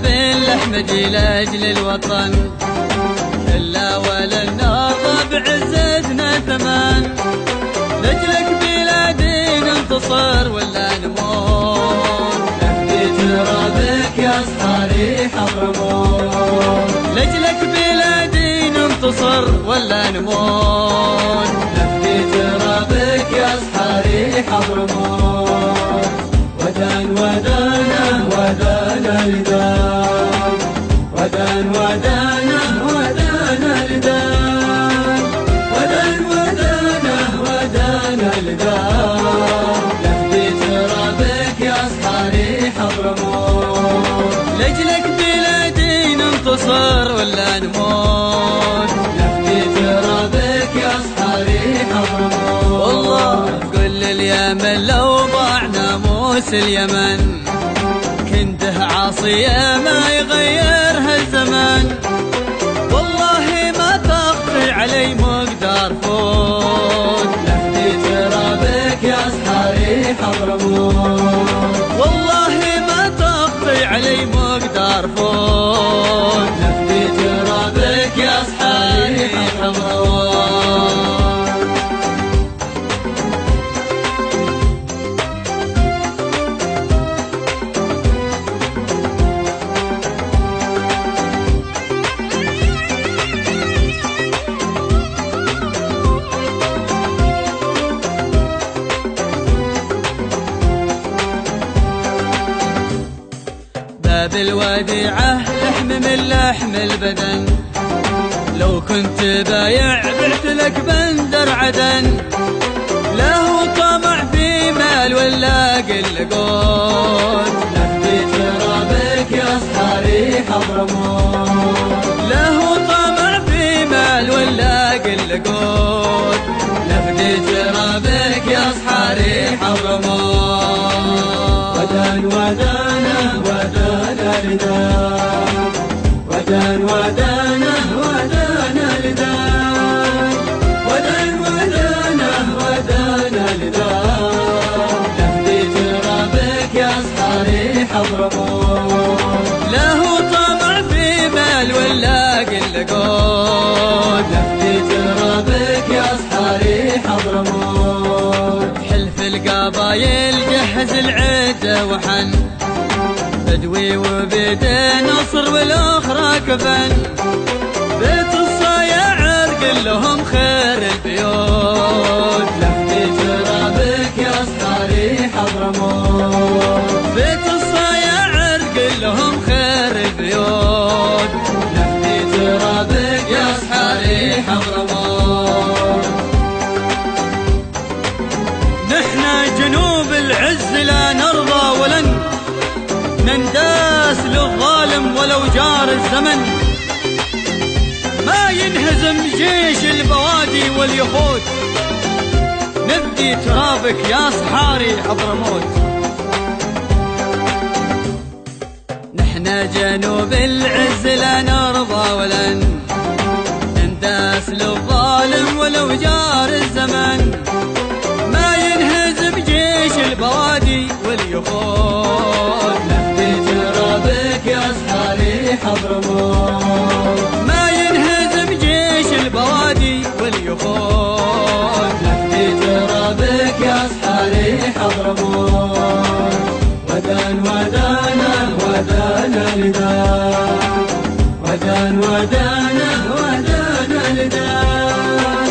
باللحم لاجل الوطن، إلا ولا نرضى بعزتنا ثمن. لجلك بلادي ننتصر ولا نموت، نفدي ترابك يا صحاري حضرموت. لجلك بلادي ننتصر ولا نموت، نفدي ترابك يا صحاري حضرموت. ودان ودانا ودانا لدان، ودان ودانا ودانا لدان، ودان ودانا ودانا لدان. نفدي ترابك يا صحاري حضرموت، لجلك بلادي ننتصر ولا نموت، نفدي ترابك يا صحاري حضرموت. والله كل اليمن لو ضاع ناموس اليمن، كنده عاصية ما يغيرها الزمن. والله ما تخفي علي مقدار فوت، نفدي ترابك يا صحاري حضرموت. والله ما تخفي علي مقدار فوت، نفدي ترابك يا صحاري حضرموت. بالوديعة لحم من لحم البدن، لو كنت بايع بعت لك بندر عدن. له طمع في مال ولا قل قوت، نفدي ترابك يا صحاري حضرموت. له طمع في مال ولا قل قوت، نفدي ترابك يا صحاري حضرموت. ودان ودانا ودانا لدان، ودان ودانا ودانا لدان، ودان ودانا ودانا لدان. نفدي ترابك يا صحاري حضرموت. له طمع في مال ولا قل قوت، نفدي ترابك يا صحاري حضرموت. حلف القبايل جهز العدة وحن، بدوي وبيد نصر والاخرى كفن. بيت الصياعر قل لهم خير البيوت، نفدي ترابك يا صحاري حضرموت. بيت الصياعر قل لهم خير البيوت، نفدي ترابك يا صحاري حضرموت. نحنا جنوب العز لا نرضى ولن ننداس للظالم ولو جار الزمن. ما ينهزم جيش البوادي واليخوت، نفدي ترابك يا صحاري حضرموت. نحنا جنوب العز لا نرضى ولن ننداس للظالم ولو جار الزمن. ما ينهزم جيش البوادي واليخوت، نفدي ترابك يا صحاري حضرموت. ما ينهزم جيش البوادي واليخوت، نفدي ترابك يا صحاري حضرموت. ودان ودانا ودانا لدان، ودان ودانا ودانا لدان،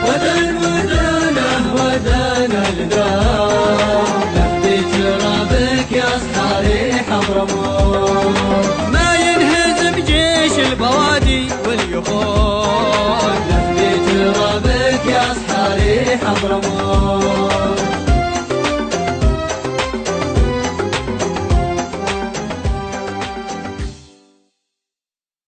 ودان ودانا ودانا لدان. نفدي ترابك يا صحاري حضرموت. ما ينهزم جيش البوادي واليخوت، نفدي ترابك يا صحاري حضرموت.